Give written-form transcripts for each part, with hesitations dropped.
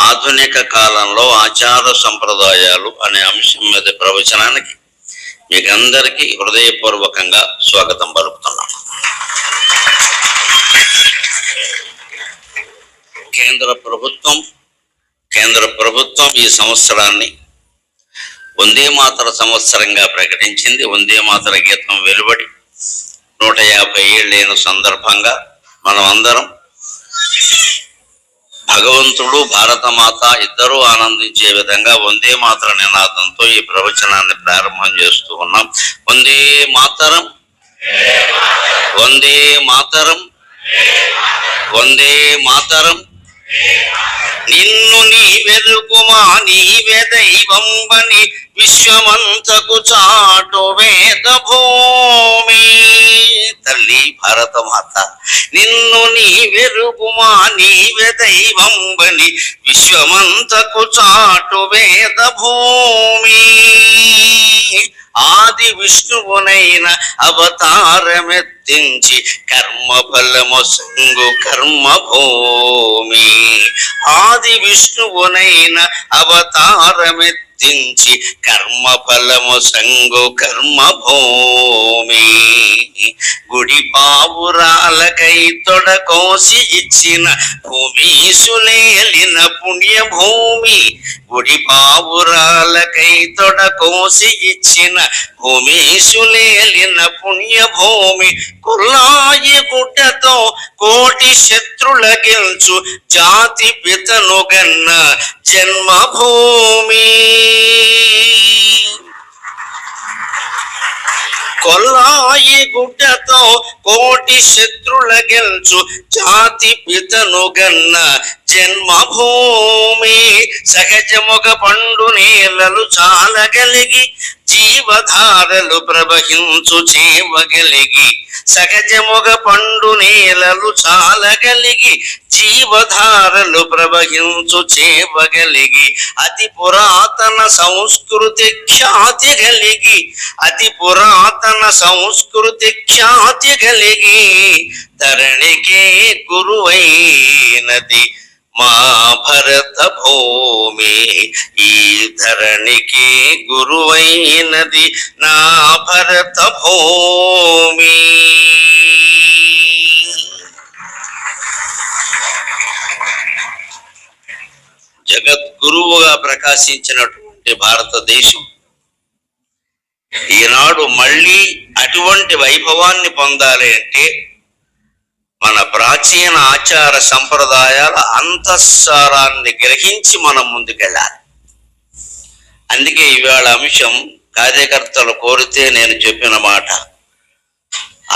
ఆధునిక కాలంలో ఆచార సంప్రదాయాలు అనే అంశం మీద ప్రవచనానికి మీకు అందరికీ హృదయపూర్వకంగా స్వాగతం పలుకుతున్నాం. కేంద్ర ప్రభుత్వం ఈ సంవత్సరాన్ని వందే మాతర సంవత్సరంగా ప్రకటించింది. వందే మాతర గీతం వెలువడి 150 ఏళ్ళైన సందర్భంగా మనం అందరం భగవంతుడు భారతమాత ఇద్దరూ ఆనందించే విధంగా వందే మాతర నినాదంతో ఈ ప్రవచనాన్ని ప్రారంభం చేస్తూ ఉన్నాం. వందే మాతరం, వందే మాతరం, వందే మాతరం. నిన్ను నీవెరుకుమా నీవే దైవంబని విశ్వమంతకు చాటు వేద భూమి. తల్లి భారతమాత, నిన్ను నీవెరుకుమా నీవే దైవంబని విశ్వమంతకు చాటు వేద భూమి. ఆది విష్ణువునైన అవతారమెత్తించి కర్మఫలము సంగు కర్మభూమి. ఆది విష్ణువునైన అవతారమెత్తించి కర్మఫలము సంగు కర్మభూమి. గుడి పావురాలకై తొడకోసి ఇచ్చిన భూమీసులేలిన పుణ్యభూమి. గుడి పావురాలకై తొడకోసి ఇచ్చిన భూమీసులేలిన పుణ్యభూమి. కుల్లాయి గుడ్డతో కోటి శత్రుల గెల్చు జాతి పితను గన్న జన్మభూమి. కొల్లాయి గుడ్డతో కోటి శత్రుల గెల్చు జాతి పితను గన్న జన్మభూమి. సహజముగ పండు నేలలు చాలగలిగి జీవధారలు ప్రవహించు చేవగలిగి. సహజముగ పండు నేలలు చాలగలిగి జీవధారలు ప్రవహించు చేవగలిగి. అతి పురాతన సంస్కృతి ఖ్యాతి కలిగి, అతి పురాతన సంస్కృతి ఖ్యాతి కలిగి ధరణికే గురువైనది మా భరత భూమి. ఈ ధరణికి గురువైనది నా భరత భూమి. జగద్గురువుగా ప్రకాశించినటువంటి భారతదేశం ఈనాడు మళ్ళీ అటువంటి వైభవాన్ని పొందాలి అంటే మన ప్రాచీన ఆచార సంప్రదాయాల అంతఃసారాన్ని గ్రహించి మనం ముందుకెళ్ళాలి. అందుకే ఇవాళ అంశం కార్యకర్తలు కోరితే నేను చెప్పిన మాట,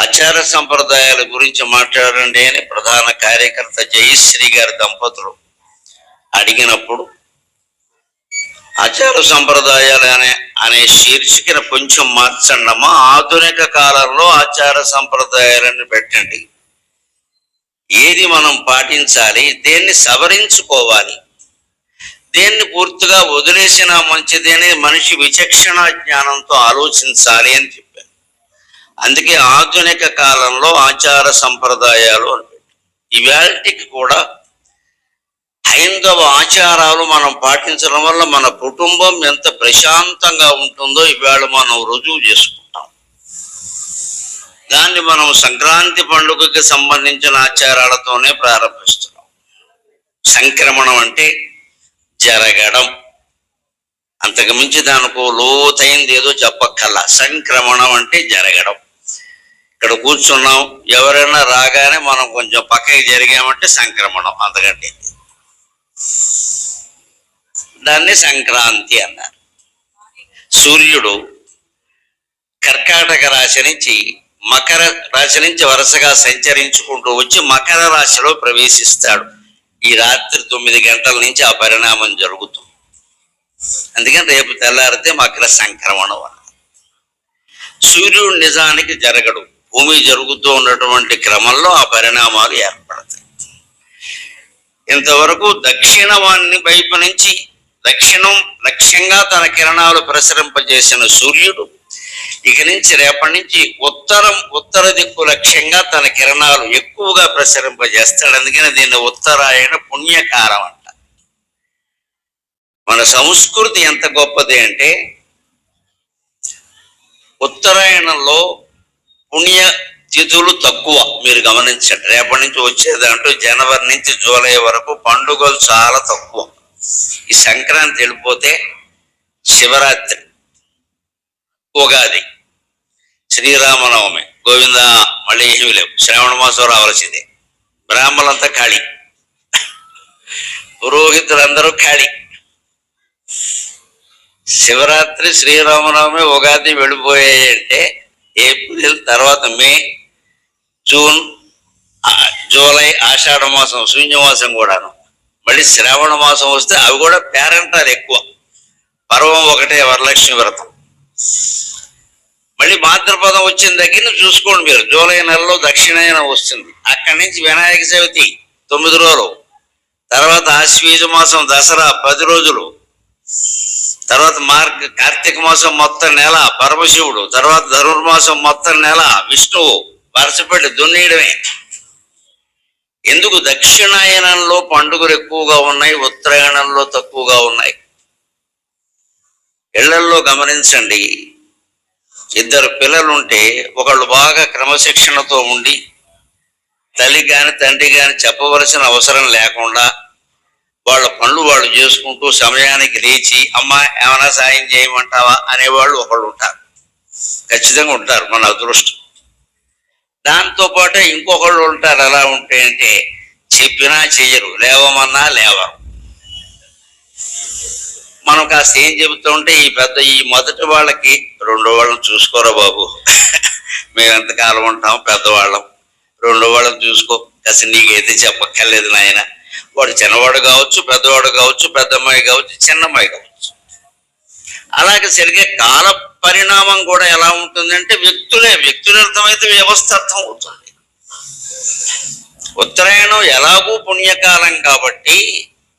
ఆచార సంప్రదాయాల గురించి మాట్లాడండి అని ప్రధాన కార్యకర్త జయశ్రీ గారి దంపతులు అడిగినప్పుడు ఆచార సంప్రదాయాలు అనే శీర్షికను కొంచెం మార్చండమ్మా, ఆధునిక కాలంలో ఆచార సంప్రదాయాలను పెట్టండి. ఏది మనం పాటించాలి, దేన్ని సవరించుకోవాలి, దేన్ని పూర్తిగా వదిలేసినా మంచిదేనే మనిషి విచక్షణ జ్ఞానంతో ఆలోచించాలి అని చెప్పాను. అందుకే ఆధునిక కాలంలో ఆచార సంప్రదాయాలు అని పెట్టాను. ఇవాళకి కూడా హైందవ ఆచారాలు మనం పాటించడం వల్ల మన కుటుంబం ఎంత ప్రశాంతంగా ఉంటుందో ఇవాళ మనం రుజువు చేసుకుంటాం. దాన్ని మనం సంక్రాంతి పండుగకి సంబంధించిన ఆచారాలతోనే ప్రారంభిస్తున్నాం. సంక్రమణం అంటే జరగడం, అంతకు మించి దానికో లోతైంది ఏదో చెప్పక్కల్లా. సంక్రమణం అంటే జరగడం. ఇక్కడ కూర్చున్నాం, ఎవరైనా రాగానే మనం కొంచెం పక్కకి జరిగామంటే సంక్రమణం, అంతకంటే. దాన్ని సంక్రాంతి అన్నారు. సూర్యుడు కర్కాటక రాశి నుంచి మకర రాశి నుంచి వరుసగా సంచరించుకుంటూ వచ్చి మకర రాశిలో ప్రవేశిస్తాడు. ఈ రాత్రి 9 గంటల నుంచి ఆ పరిణామం జరుగుతుంది. అందుకని రేపు తెల్లారితే మకర సంక్రమణం అన్నారు. సూర్యుడు నిజానికి జరగడు, భూమి జరుగుతూ ఉన్నటువంటి క్రమంలో ఆ పరిణామాలు ఏర్పడతాయి. ఇంతవరకు దక్షిణవాన్ని వైపు నుంచి దక్షిణం లక్ష్యంగా తన కిరణాలు ప్రసరింపజేసిన సూర్యుడు ఇక నుంచి రేపటి నుంచి ఉత్తర దిక్కు లక్ష్యంగా తన కిరణాలు ఎక్కువగా ప్రసరింపజేస్తాడు. అందుకని దీన్ని ఉత్తరాయణ పుణ్యకాలం అంట. మన సంస్కృతి ఎంత గొప్పది అంటే ఉత్తరాయణంలో పుణ్య తిథులు తక్కువ. మీరు గమనించండి, రేపటి నుంచి వచ్చేదంటూ జనవరి నుంచి జూలై వరకు పండుగలు చాలా తక్కువ. ఈ సంక్రాంతి వెళ్ళిపోతే శివరాత్రి, ఉగాది, శ్రీరామనవమి, గోవింద, మళ్ళీ ఏమీ లేవు. శ్రావణ మాసం రావాల్సిందే. బ్రాహ్మణులంతా ఖాళీ, పురోహితులందరూ ఖాళీ. శివరాత్రి, శ్రీరామనవమి, ఉగాది వెళ్ళిపోయాయి అంటే ఏప్రిల్ తర్వాత మే, జూన్, జూలై, ఆషాఢ మాసం, శూన్యమాసం కూడాను. మళ్ళీ శ్రావణ మాసం వస్తే అవి కూడా పేరంటారు ఎక్కువ. పర్వం ఒకటే, వరలక్ష్మి వ్రతం. మళ్ళీ భాద్రపదం వచ్చిన దగ్గర చూసుకోండి మీరు, జూలై నెలలో దక్షిణాయనం వస్తుంది. అక్కడి నుంచి వినాయక చవితి 9 రోజులు, తర్వాత ఆశ్వీజ మాసం దసరా 10 రోజులు, తర్వాత కార్తీక మాసం మొత్తం నెల పరమశివుడు, తర్వాత ధనుర్మాసం మొత్తం నెల విష్ణువు. వరుసపెట్టి దున్నేయడమే. ఎందుకు దక్షిణాయనంలో పండుగలు ఎక్కువగా ఉన్నాయి, ఉత్తరాయణంలో తక్కువగా ఉన్నాయి? ఇళ్లల్లో గమనించండి, 2 పిల్లలుంటే ఒకళ్ళు బాగా క్రమశిక్షణతో ఉండి తల్లి కానీ తండ్రి కానీ చెప్పవలసిన అవసరం లేకుండా వాళ్ళ పనులు వాళ్ళు చేసుకుంటూ సమయానికి లేచి అమ్మ ఏమైనా సాయం చేయమంటావా అనేవాళ్ళు ఒకళ్ళు ఉంటారు, ఖచ్చితంగా ఉంటారు, మన అదృష్టం. దాంతోపాటు ఇంకొకళ్ళు ఉంటారు. ఎలా ఉంటాయంటే చెప్పినా చెయ్యరు, లేవమన్నా లేవరు. మనం కాస్త ఏం చెబుతూ ఉంటే ఈ మొదటి వాళ్ళకి 2 వాళ్ళని చూసుకోరా బాబు, మేము ఎంతకాలం ఉంటాం పెద్దవాళ్ళం, 2 వాళ్ళని చూసుకో, కాస్త నీకైతే చెప్పక్కర్లేదు నాయన. వాడు చిన్నవాడు కావచ్చు, పెద్దవాడు కావచ్చు, పెద్దమ్మాయి కావచ్చు, చిన్నమ్మాయి కావచ్చు. అలాగే సరిగ్గా కాల పరిణామం కూడా ఎలా ఉంటుందంటే వ్యక్తులు అర్థమైతే వ్యవస్థ అర్థం అవుతుంది. ఉత్తరాయణం ఎలాగూ పుణ్యకాలం కాబట్టి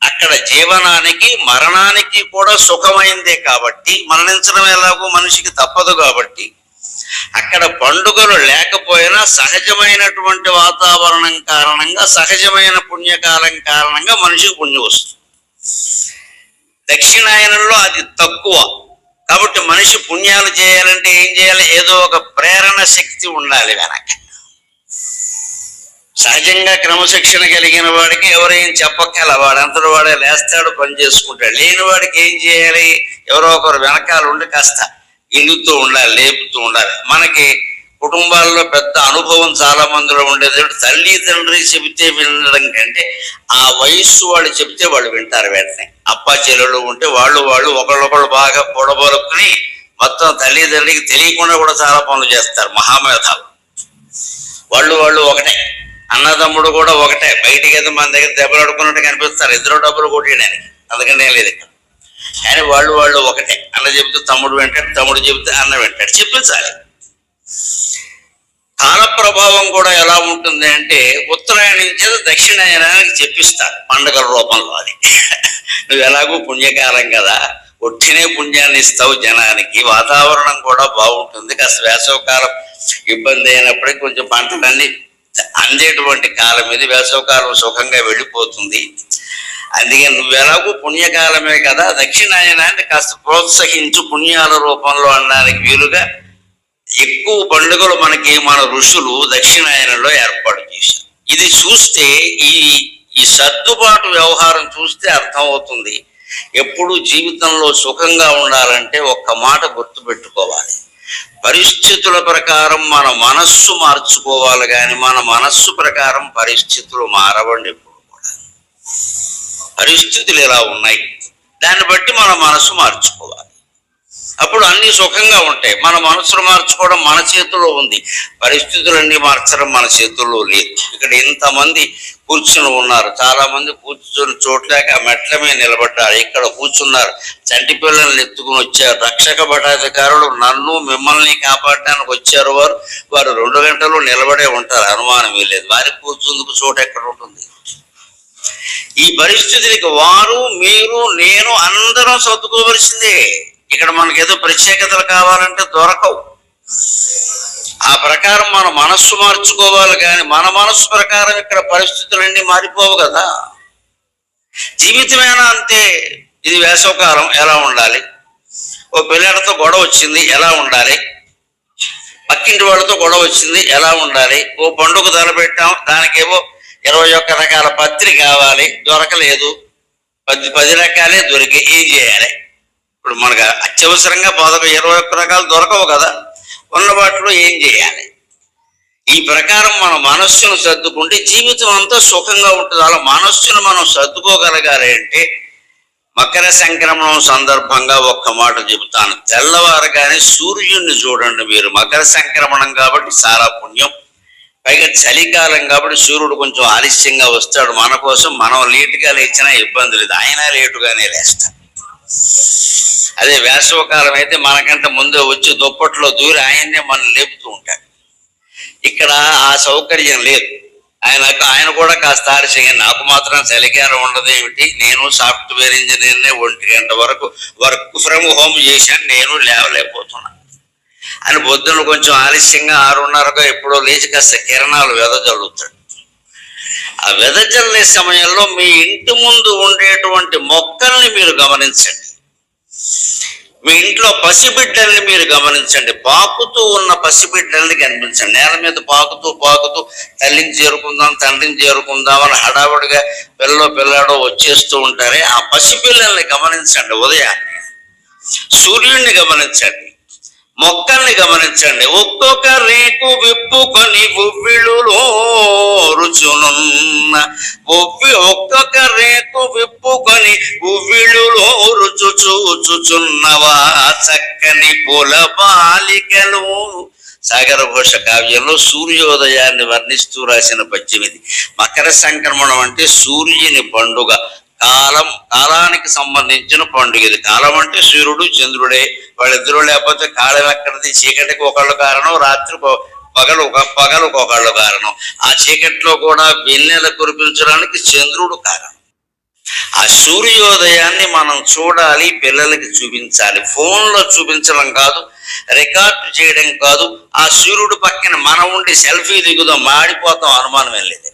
అక్కడ జీవనానికి మరణానికి కూడా సుఖమైందే కాబట్టి, మరణించడం ఎలాగో మనిషికి తప్పదు కాబట్టి అక్కడ పండుగలు లేకపోయినా సహజమైనటువంటి వాతావరణం కారణంగా, సహజమైన పుణ్యకాలం కారణంగా మనిషికి పుణ్యం వస్తుంది. దక్షిణాయనంలో అది తక్కువ కాబట్టి మనిషి పుణ్యాలు చేయాలంటే ఏం చేయాలి? ఏదో ఒక ప్రేరణ శక్తి ఉండాలి వెనక. సహజంగా క్రమశిక్షణ కలిగిన వాడికి ఎవరేం చెప్పక్కల, వాడంతటి వాడే లేస్తాడు, పని చేసుకుంటాడు. లేని వాడికి ఏం చేయాలి? ఎవరో ఒకరు వెనకాల ఉండి కాస్త ఇల్లుతూ ఉండాలి, లేపుతూ ఉండాలి. మనకి కుటుంబాల్లో పెద్ద అనుభవం చాలా మందిలో ఉండేది, తల్లి తండ్రి చెబితే వినడం కంటే ఆ వయస్సు వాళ్ళు చెబితే వాళ్ళు వింటారు వెంటనే. అప్పా చెల్లెళ్ళు ఉంటే వాళ్ళు ఒకళ్ళొకళ్ళు బాగా పొడబలుకుని మొత్తం తల్లిదండ్రికి తెలియకుండా కూడా చాలా పనులు చేస్తారు. మహామేధాలు వాళ్ళు ఒకటే, అన్నదమ్ముడు కూడా ఒకటే. బయటికి అయితే మన దగ్గర దెబ్బలాడుకున్నట్టు కనిపిస్తారు, 2 డబ్బులు కొట్టేయడానికి, అందుకనే లేదు ఇక్కడ. కానీ వాళ్ళు ఒకటే. అన్న చెబితే తమ్ముడు వింటాడు, తమ్ముడు చెబితే అన్న వింటాడు, చెప్పించాలి. కాల ప్రభావం కూడా ఎలా ఉంటుంది అంటే ఉత్తరాయణం చేత దక్షిణాయనానికి చెప్పిస్తారు పండుగల రూపంలో. అది నువ్వు ఎలాగూ పుణ్యకాలం కదా, ఒట్టినే పుణ్యాన్ని ఇస్తావు జనానికి, వాతావరణం కూడా బాగుంటుంది, కాస్త వేసవకాలం ఇబ్బంది అయినప్పటికీ కొంచెం పంటలన్నీ అందేటువంటి కాలం ఇది, వేసవకాలం సుఖంగా వెళ్ళిపోతుంది. అందుకని నువ్వు ఎలాగూ పుణ్యకాలమే కదా, దక్షిణాయనాన్ని కాస్త ప్రోత్సహించు పుణ్యాల రూపంలో అనడానికి వీలుగా ఎక్కువ పండుగలు మనకి మన ఋషులు దక్షిణాయనంలో ఏర్పాటు చేశారు. ఇది చూస్తే ఈ సర్దుబాటు వ్యవహారం చూస్తే అర్థమవుతుంది. ఎప్పుడు జీవితంలో సుఖంగా ఉండాలంటే ఒక్క మాట గుర్తుపెట్టుకోవాలి, పరిస్థితుల ప్రకారం మన మనస్సు మార్చుకోవాలి, కానీ మన మనస్సు ప్రకారం పరిస్థితులు మారవండి. ఎప్పుడు కూడా పరిస్థితులు ఎలా ఉన్నాయి దాన్ని బట్టి మన మనస్సు మార్చుకోవాలి, అప్పుడు అన్ని సుఖంగా ఉంటాయి. మన మనసును మార్చుకోవడం మన చేతుల్లో ఉంది, పరిస్థితులన్నీ మార్చడం మన చేతుల్లో లేదు. ఇక్కడ ఇంతమంది కూర్చుని ఉన్నారు, చాలా మంది కూర్చుని చోట్లేక మెట్ల మీద నిలబడ్డారు, ఇక్కడ కూర్చున్నారు, చంటి పిల్లల్ని ఎత్తుకుని వచ్చారు. రక్షక భటాధికారులు నన్ను మిమ్మల్ని కాపాడటానికి వచ్చారు. వారు 2 గంటలు నిలబడే ఉంటారు, అనుమానమే లేదు. వారికి కూర్చుందుకు చోటు ఎక్కడ ఉంటుంది? ఈ పరిస్థితులకి వారు, మీరు, నేను అందరం సర్దుకోవలసిందే. ఇక్కడ మనకేదో ప్రత్యేకతలు కావాలంటే దొరకవు. ఆ ప్రకారం మన మనస్సు మార్చుకోవాలి, కానీ మన మనస్సు ప్రకారం ఇక్కడ పరిస్థితులన్నీ మారిపోవు కదా. జీవితమేనా అంతే. ఇది వేసవకాలం, ఎలా ఉండాలి? ఓ పిల్లలతో గొడవ వచ్చింది, ఎలా ఉండాలి? పక్కింటి వాళ్ళతో గొడవ వచ్చింది, ఎలా ఉండాలి? ఓ పండుగ తలపెట్టాం, దానికేవో 21 రకాల పత్రి కావాలి, దొరకలేదు. 10 రకాలే దొరికి ఏం చేయాలి? ఇప్పుడు మనకు అత్యవసరంగా 21 రకాలు దొరకవు కదా, ఉన్న వాటిలో ఏం చేయాలి? ఈ ప్రకారం మన మనస్సును సర్దుకుంటే జీవితం అంతా సుఖంగా ఉంటుంది. అలా మనస్సును మనం సర్దుకోగలగాలి అంటే మకర సంక్రమణం సందర్భంగా ఒక్క మాట చెబుతాను. తెల్లవారగానే సూర్యుడిని చూడండి మీరు. మకర సంక్రమణం కాబట్టి చాలా పుణ్యం. పైగా చలికాలం కాబట్టి సూర్యుడు కొంచెం ఆలస్యంగా వస్తాడు మన కోసం. మనం లేటుగా లేచినా ఇబ్బంది లేదు, ఆయన లేటుగానే లేస్తాడు. అదే వేసవకాలం అయితే మనకంటే ముందే వచ్చి దుప్పట్లో దూరి ఆయన్నే మనం లేపుతూ ఉంటాడు. ఇక్కడ ఆ సౌకర్యం లేదు. ఆయన కూడా కాస్త ఆలస్యంగా, నాకు మాత్రం చలికాలం ఉండదు ఏమిటి, నేను సాఫ్ట్వేర్ ఇంజనీర్నే, 1 గంట వరకు వర్క్ ఫ్రమ్ హోమ్ చేశాను, నేను లేవలేకపోతున్నాను అని పొద్దున్న కొంచెం ఆలస్యంగా 6:30కో ఎప్పుడో లేచి కాస్త కిరణాలు వెదజల్లుతాడు. ఆ వెదజల్లే సమయంలో మీ ఇంటి ముందు ఉండేటువంటి మొక్కల్ని మీరు గమనించండి. మీ ఇంట్లో పసిబిడ్డల్ని మీరు గమనించండి. పాకుతూ ఉన్న పసిబిడ్డల్ని కనిపించండి. నేల మీద పాకుతూ తల్లిని చేరుకుందాం, తండ్రిని చేరుకుందాం అని హడావుడిగా పిల్లాడో వచ్చేస్తూ ఉంటారే, ఆ పసిపిల్లల్ని గమనించండి. ఉదయాన్నే సూర్యుడిని గమనించండి, మొక్కల్ని గమనించండి. ఒక్కొక్క రేకు విప్పుకొని ఉవ్విళ్ళులో రుచునున్న ఒక్కొక్క రేకు విప్పుకొని ఉవ్విళ్ళులో రుచు చూచుచున్నవా చక్కని పూల బాలికలు. సాగర ఘోష కావ్యంలో సూర్యోదయాన్ని వర్ణిస్తూ రాసిన పద్యం ఇది. మకర సంక్రమణం అంటే సూర్యుని పండుగ, కాలానికి సంబంధించిన పండుగ ఇది. కాలం అంటే సూర్యుడు చంద్రుడే, వాళ్ళిద్దరూ లేకపోతే కాలం ఎక్కడిది? చీకటికి ఒకళ్ళు కారణం, రాత్రి పగలు ఒకళ్ళు కారణం. ఆ చీకట్లో కూడా వెన్నెల కురిపించడానికి చంద్రుడు కారణం. ఆ సూర్యోదయాన్ని మనం చూడాలి, పిల్లలకి చూపించాలి. ఫోన్లో చూపించడం కాదు, రికార్డు చేయడం కాదు. ఆ సూర్యుడు పక్కన మనం ఉండి సెల్ఫీ దిగుదాం, మాడిపోతాం, అనుమానం లేదు.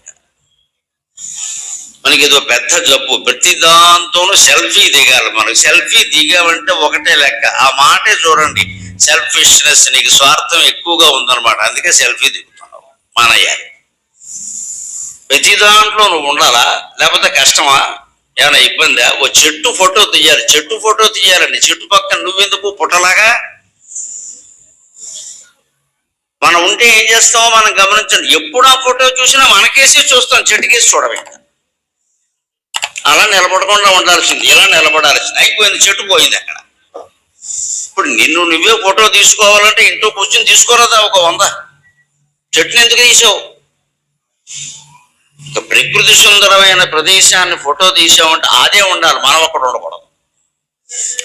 మనకి ఏదో పెద్ద జబ్బు, ప్రతి దాంతోనూ సెల్ఫీ దిగాలి. మనకు సెల్ఫీ దిగామంటే ఒకటే లెక్క. ఆ మాటే చూడండి, సెల్ఫిష్నెస్, నీకు స్వార్థం ఎక్కువగా ఉందన్నమాట, అందుకే సెల్ఫీ దిగుతున్నావు. మానయ్యాలి. ప్రతి దాంట్లో నువ్వు ఉండాలా? లేకపోతే కష్టమా? ఏమైనా ఇబ్బందా? ఓ చెట్టు ఫోటో తీయాలి, చెట్టు ఫోటో తీయాలండి. చెట్టు పక్కన నువ్వెందుకు పుట్టలాగా? మనం ఉంటే ఏం చేస్తామో మనం గమనించండి. ఎప్పుడు ఆ ఫోటో చూసినా మనకేసి చూస్తాం, చెట్టుకేసి చూడమే. అలా నిలబడకుండా ఉండాల్సింది, ఇలా నిలబడాల్సింది. అయిపోయింది, చెట్టు పోయింది అక్కడ. ఇప్పుడు నిన్ను నువ్వే ఫోటో తీసుకోవాలంటే ఇంట్లో కూర్చొని తీసుకోరాదా? ఒక 100 చెట్టుని ఎందుకు తీసావు? ప్రకృతి సుందరమైన ప్రదేశాన్ని ఫోటో తీసామంటే అదే ఉండాలి, మనం అక్కడ ఉండకూడదు.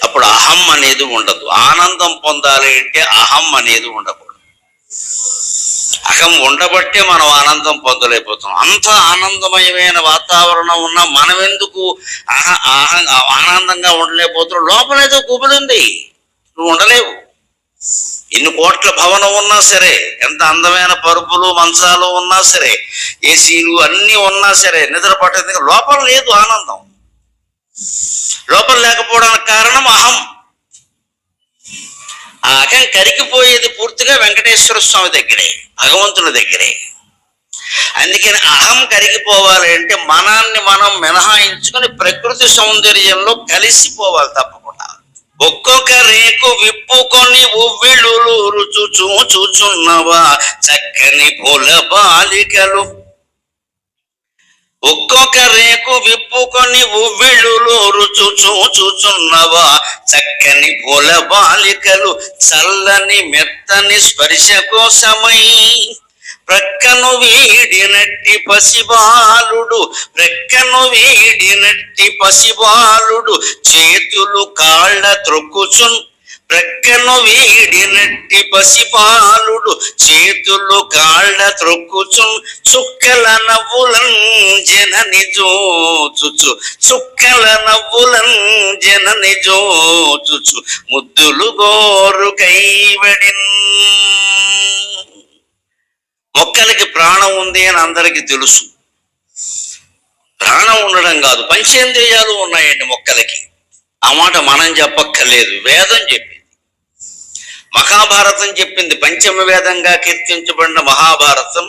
అప్పుడు అహం అనేది ఉండదు. ఆనందం పొందాలి అంటే అహం అనేది ఉండకూడదు. అహం ఉండబట్టే మనం ఆనందం పొందలేకపోతున్నాం. అంత ఆనందమయమైన వాతావరణం ఉన్నా మనం ఎందుకు ఆనందంగా ఉండలేకపోతున్నాం? లోపలేదో కుబులుంది, నువ్వు ఉండలేవు. ఎన్ని కోట్ల భవనం ఉన్నా సరే, ఎంత అందమైన పరుపులు మంచాలు ఉన్నా సరే, ఏసీలు అన్నీ ఉన్నా సరే, నిద్ర పట్టేది లోపల లేదు ఆనందం. లోపల లేకపోవడానికి కారణం అహం. ఆ అహం కరిగిపోయేది పూర్తిగా వెంకటేశ్వర స్వామి దగ్గరే, భగవంతుని దగ్గరే. అందుకని అహం కరిగిపోవాలి అంటే మనాన్ని మనం మినహాయించుకొని ప్రకృతి సౌందర్యంలో కలిసిపోవాలి తప్పకుండా. ఒక్కొక్క రేకు విప్పుకొని ఉవ్విళ్ళులు రుచు చూచుచున్నవా చక్కని పూల బాలికలు. ఒక్కొక్క రేకు విప్పుకొని ఉవ్విళ్ళులు రుచు చూచుచున్నవా చక్కని పూల బాలికలు. చల్లని మెత్తని స్పర్శ కోసమై ప్రక్కను వీడినట్టి పసిబాలుడు, ప్రక్కను వీడినట్టి పసిబాలుడు చేతులు కాళ్ళ త్రొక్కుచున్. ప్రక్కను వీడినట్టి పసిబాలుడు చేతులు కాళ్ళ త్రొక్కుచున్. చుక్కల నవ్వులన్ జనని జోచుచు, చుక్కల నవ్వులన్ జనని జోచుచు ముద్దులు గోరు కైవడిన్. మొక్కలకి ప్రాణం ఉంది అని అందరికీ తెలుసు. ప్రాణం ఉండడం కాదు, పంచేంద్రియాలు ఉన్నాయండి మొక్కలకి. ఆ మాట మనం చెప్పక్కర్లేదు, వేదం చెప్పింది. మహాభారతం చెప్పింది. పంచమ వేదంగా కీర్తించబడిన మహాభారతం,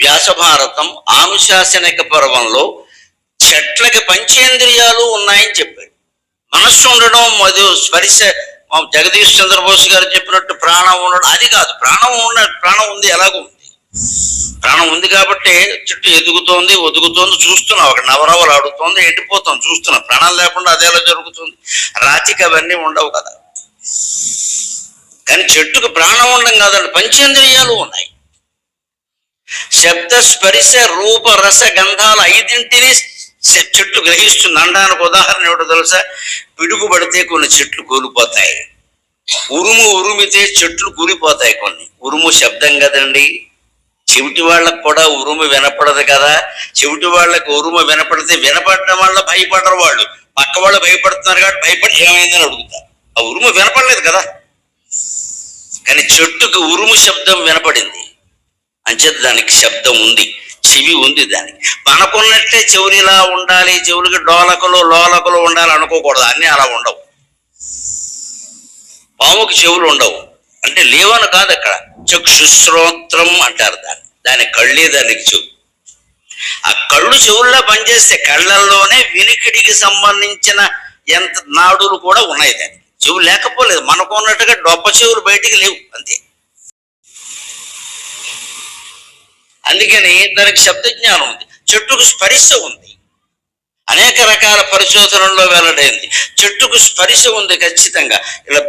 వ్యాసభారతం ఆనుశాసనిక పర్వంలో చెట్లకి పంచేంద్రియాలు ఉన్నాయని చెప్పాడు. మనస్సు ఉండడం, మరియు స్పర్శ, జగదీష్ చంద్రబోస్ గారు చెప్పినట్టు ప్రాణం ఉండడం అది కాదు. ప్రాణం ఉంది, ఎలాగూ ఉంది. ప్రాణం ఉంది కాబట్టి చెట్టు ఎదుగుతోంది, ఒదుగుతోంది, చూస్తున్నాం. అక్కడ నవరవలు ఆడుతోంది, ఎండిపోతాం, చూస్తున్నాం. ప్రాణం లేకుండా అదేలా జరుగుతుంది? రాతికి అవన్నీ ఉండవు కదా. కానీ చెట్టుకు ప్రాణం ఉండడం కాదండి, పంచేంద్రియాలు ఉన్నాయి. శబ్ద, స్పర్శ, రూప, రస, గంధాలు ఐదింటిని చెట్టు గ్రహిస్తుంది. అనడానికి ఉదాహరణ ఏమిటో తెలుసా? పిడుగుపడితే కొన్ని చెట్లు కూలిపోతాయి. ఉరుమితే చెట్లు కూలిపోతాయి కొన్ని. ఉరుము శబ్దం కదండి. చెవిటి వాళ్ళకు కూడా ఉరుము వినపడదు కదా. చెవిటి వాళ్ళకి ఉరుము వినపడితే వినపడడం వల్ల భయపడరు వాళ్ళు. పక్క వాళ్ళు భయపడుతున్నారు కాబట్టి భయపడి ఏమైందని అడుగుతారు. ఆ ఉరుము వినపడలేదు కదా. కానీ చెట్టుకు ఉరుము శబ్దం వినపడింది, అంచేత దానికి శబ్దం ఉంది, చెవి ఉంది దానికి. మనకున్నట్టే చెవులు ఉండాలి, చెవులకి లోలకలు ఉండాలి అనుకోకూడదు. అన్నీ అలా ఉండవు. పాముకి చెవులు ఉండవు అంటే లేవని కాదు. అక్కడ చక్షుశ్రోత్రం అంటారు దాని కళ్ళే దానికి చెవు. ఆ కళ్ళు చెవుల్లో పనిచేస్తే కళ్ళల్లోనే వినికిడికి సంబంధించిన ఎంత నాడులు కూడా ఉన్నాయి దానికి. చెవు లేకపోలేదు. మనకు ఉన్నట్టుగా డొప్ప చెవులు బయటికి లేవు, అంతే. అందుకని దానికి శబ్ద జ్ఞానం ఉంది. చెట్టుకు స్పర్శ ఉంది. అనేక రకాల పరిశోధనల్లో వెల్లడైంది. చెట్టుకు స్పర్శ ఉంది ఖచ్చితంగా. ఇలా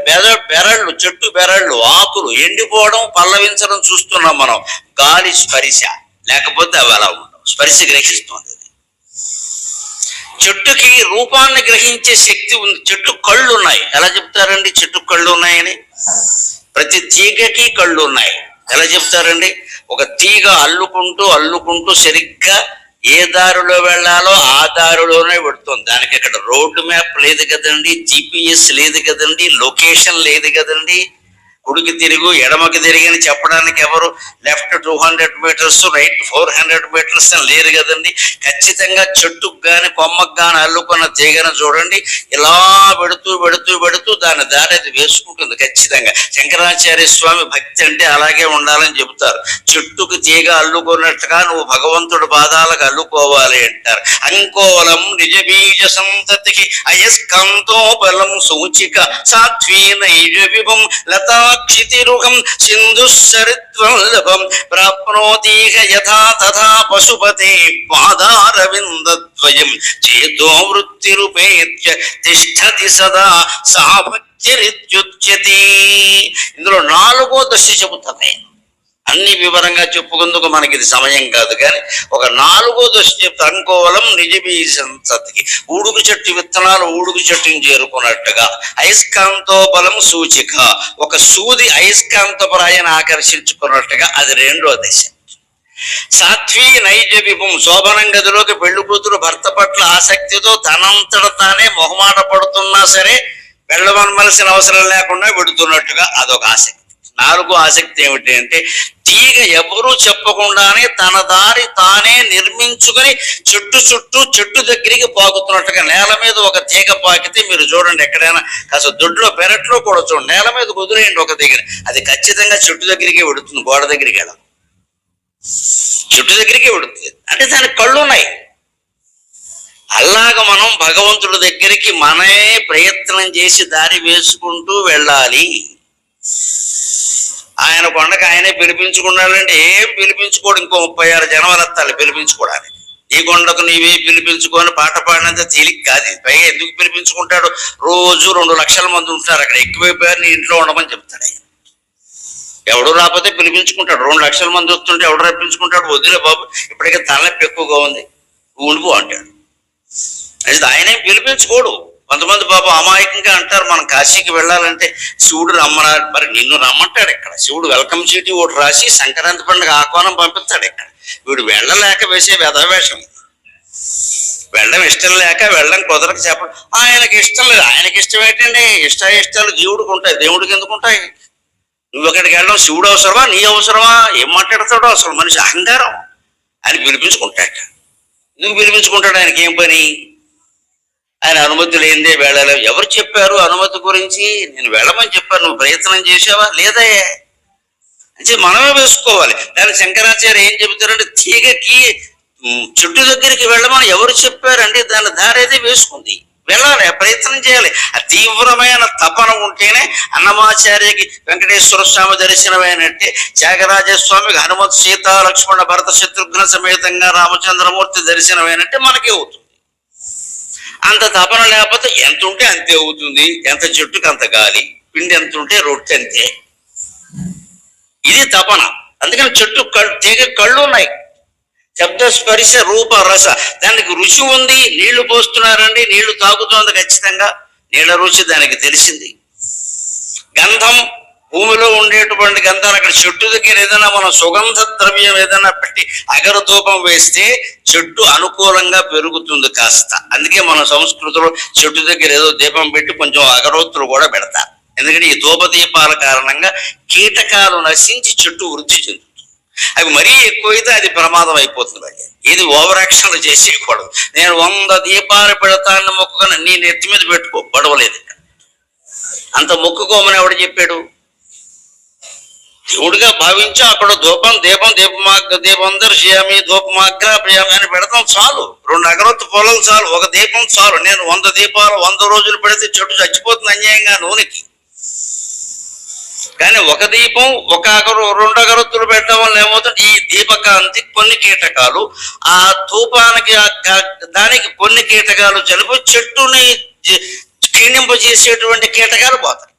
బెరళ్ళు, చెట్టు బెరళ్ళు, ఆకులు ఎండిపోవడం, పల్లవించడం చూస్తున్నాం మనం. గాలి స్పర్శ లేకపోతే అవి అలా ఉండవు. స్పర్శ గ్రహిస్తుంది. చెట్టుకి రూపాన్ని గ్రహించే శక్తి ఉంది. చెట్టు కళ్ళు ఉన్నాయి. ఎలా చెప్తారండి చెట్టు కళ్ళు ఉన్నాయని? ప్రతి తీగకి కళ్ళు ఉన్నాయి. ఎలా చెప్తారండి? ఒక తీగ అల్లుకుంటూ సరిగ్గా ఏ దారిలో వెళ్ళాలో ఆ దారిలోనే పెడుతుంది. దానికి అక్కడ రోడ్డు మ్యాప్ లేదు కదండి, GPS లేదు కదండి, లొకేషన్ లేదు కదండి. కుడికి తిరుగు, ఎడమకి తిరిగి అని చెప్పడానికి ఎవరు లెఫ్ట్ 200 మీటర్స్, రైట్ 400 మీటర్స్ అని లేరు కదండి. ఖచ్చితంగా చెట్టుకు కానీ కొమ్మకు కానీ అల్లుకున్న తీగను చూడండి, ఇలా పెడుతూ దాని దారి అది వేసుకుంటుంది ఖచ్చితంగా. శంకరాచార్య స్వామి భక్తి అంటే అలాగే ఉండాలని చెబుతారు. చెట్టుకు తీగ అల్లుకున్నట్టుగా నువ్వు భగవంతుడి పాదాలకు అల్లుకోవాలి అంటారు. అంకోలం నిజ బీజ సంతతికి అయస్కాంతో బలం సూచిక సాధ్వీ నైజ విభం లతా క్షితిరుహం సింధు సరిత్వల్లభం ప్రాప్నోతీహ యథా తథా పశుపతే పాదారవిందద్వయం చేతో వృత్తిరుపేత్య తిష్టతి సదా సా భక్తిరిత్యుచ్యతే. ఇందులో 4వ దశ చెబుతాయి. అన్ని వివరంగా చెప్పుకుందుకు మనకి ఇది సమయం కాదు, కానీ ఒక 4వ దశ చెప్తా. అంకోలం నిజబీజ సంతతికి ఊడుగు చెట్టు విత్తనాలు ఊడుగు చెట్టుని చేరుకున్నట్టుగా అయస్కాంతో బలం సూచిక, ఒక సూది అయస్కాంతపరాయని ఆకర్షించుకున్నట్టుగా అది 2వ దశ. సాత్వీ నైజ విభం శోభనం గదిలోకి పెళ్లి కూతురు భర్త పట్ల ఆసక్తితో తనంతట తానే మొహమాట పడుతున్నా సరే వెళ్ళవలసిన అవసరం లేకుండా పెడుతున్నట్టుగా అదొక ఆసక్తి. 4వ ఆసక్తి ఏమిటి అంటే తీగ ఎవరూ చెప్పకుండానే తన దారి తానే నిర్మించుకొని చెట్టు దగ్గరికి పాకుతున్నట్టుగా. నేల మీద ఒక తీగ పాకితే మీరు చూడండి, ఎక్కడైనా కాస్త దొడ్లో పెరట్లో కూడా చూడండి, నేల మీద కుదిరేయండి ఒక తీగ, అది ఖచ్చితంగా చెట్టు దగ్గరికి వెడుతుంది, గోడ దగ్గరికి వెళ్ళదు, చెట్టు దగ్గరికి వెడుతుంది. అంటే దానికి కళ్ళు ఉన్నాయి. అలాగ మనం భగవంతుడి దగ్గరికి మనమే ప్రయత్నం చేసి దారి వేసుకుంటూ వెళ్ళాలి. ఆయన కొండకు ఆయనే పిలిపించుకున్నాడంటే ఏం పిలిపించుకోడు, ఇంకో 36 జన్మలు ఎత్తాలి పిలిపించుకోవడానికి. ఈ కొండకు నీవే పిలిపించుకొని పాట పాడినంత తేలిక కాదు. పైగా ఎందుకు పిలిపించుకుంటాడు? రోజు 2 లక్షల మంది ఉంటారు అక్కడ, ఎక్కువైపోయారు నీ ఇంట్లో ఉండమని చెప్తాడు ఆయన. ఎవడు రాకపోతే పిలిపించుకుంటాడు. 2 లక్షల మంది వస్తుంటే ఎవడు రప్పించుకుంటాడు? వదిలే బాబు, ఇప్పటికే తలనొప్పి ఎక్కువగా ఉంది, ఉండిపో అంటాడు. అయితే ఆయనే పిలిపించుకోడు. కొంతమంది పాపం అమాయకంగా అంటారు, మనం కాశీకి వెళ్ళాలంటే శివుడు రమ్మన్నారు. మరి నిన్ను రమ్మంటాడు ఇక్కడ. శివుడు వెల్కమ్ చీటీ ఒకటి రాసి సంక్రాంతి పండుగ ఆహ్వానం పంపిస్తాడు ఇక్కడ. వీడు వెళ్ళలేక వేసే వ్యధవేషం. వెళ్ళడం ఇష్టం లేక వెళ్ళడం కుదరక చెప్పడం. ఆయనకి ఇష్టం లేదు. ఆయనకి ఇష్టం ఏంటండి? ఇష్టాలు జీవుడికి ఉంటాయి, దేవుడికి ఎందుకు ఉంటాయి? నువ్వు అక్కడికి వెళ్ళడం శివుడు అవసరమా, నీ అవసరమా? ఏం మాట్లాడతాడో అసలు మనిషి అహంకారం. ఆయన పిలిపించుకుంటాడు. ఎందుకు పిలిపించుకుంటాడు? ఆయనకి ఏం పని? ఆయన అనుమతి లేనిదే వెళ్ళలేవు. ఎవరు చెప్పారు అనుమతి గురించి? నేను వెళ్ళమని చెప్పాను, నువ్వు ప్రయత్నం చేసావా? లేదా అంటే మనమే వేసుకోవాలి. దాని శంకరాచార్య ఏం చెబుతారంటే, తీగకి చెట్టు దగ్గరికి వెళ్ళమని ఎవరు చెప్పారంటే దాని దారి అయితే వేసుకుంది, వెళ్ళాలి, ప్రయత్నం చేయాలి. ఆ తీవ్రమైన తపన ఉంటేనే అన్నమాచార్యకి వెంకటేశ్వర స్వామి దర్శనమైనట్టే, త్యాగరాజస్వామికి హనుమత్ సీత లక్ష్మణ భరత శత్రుఘ్న సమేతంగా రామచంద్రమూర్తి దర్శనమైనట్టే మనకి అవుతుంది. అంత తపన లేకపోతే ఎంత ఉంటే అంతే అవుతుంది. ఎంత చెట్టుకు అంత గాలి, పిండి ఎంత ఉంటే రొట్టె అంతే. ఇది తపన. అందుకని చెట్టు తీగ కళ్ళు ఉన్నాయి, శబ్ద స్పర్శ రూప రస, దానికి రుచి ఉంది. నీళ్లు పోస్తున్నారండి, నీళ్లు తాగుతోంది ఖచ్చితంగా, నీళ్ళ రుచి దానికి తెలిసింది. గంధం, భూమిలో ఉండేటువంటి గంధాలు, అక్కడ చెట్టు దగ్గర ఏదైనా మనం సుగంధ ద్రవ్యం ఏదైనా పెట్టి అగరధూపం వేస్తే చెట్టు అనుకూలంగా పెరుగుతుంది కాస్త. అందుకే మన సంస్కృతిలో చెట్టు దగ్గర ఏదో దీపం పెట్టి కొంచెం అగరొత్తులు కూడా పెడతారు. ఎందుకంటే ఈ ధూపదీపాల కారణంగా కీటకాలు నశించి చెట్టు వృద్ధి చెందుతుంది. అవి మరీ ఎక్కువైతే అది ప్రమాదం అయిపోతుంది. ఇది ఓవర్ యాక్షన్లు చేసేయకూడదు. నేను 100 దీపాలు పెడతాను మొక్కుకొని నీ నెత్తి మీద పెట్టుకో, పడవలేదు. అంత మొక్కుకోమని ఎవడు చెప్పాడు? దేవుడిగా భావించా అక్కడ దీపం దర్శయామి ధూపమాగ్ర ప్రియామి అని పెడతాం చాలు. 2 అగరొత్తు పొలాలు చాలు, ఒక దీపం చాలు. నేను 100 దీపాలు 100 రోజులు పెడితే చెట్టు చచ్చిపోతుంది అన్యాయంగా నూనెకి. కానీ ఒక దీపం 2 అగరొత్తులు పెట్టడం వల్ల ఏమవుతుంది, ఈ దీపకాంతి కొన్ని కీటకాలు, ఆ ధూపానికి దానికి కొన్ని కీటకాలు చనిపోయి చెట్టుని క్షీణింపజేసేటువంటి కీటకాలు పోతాయి.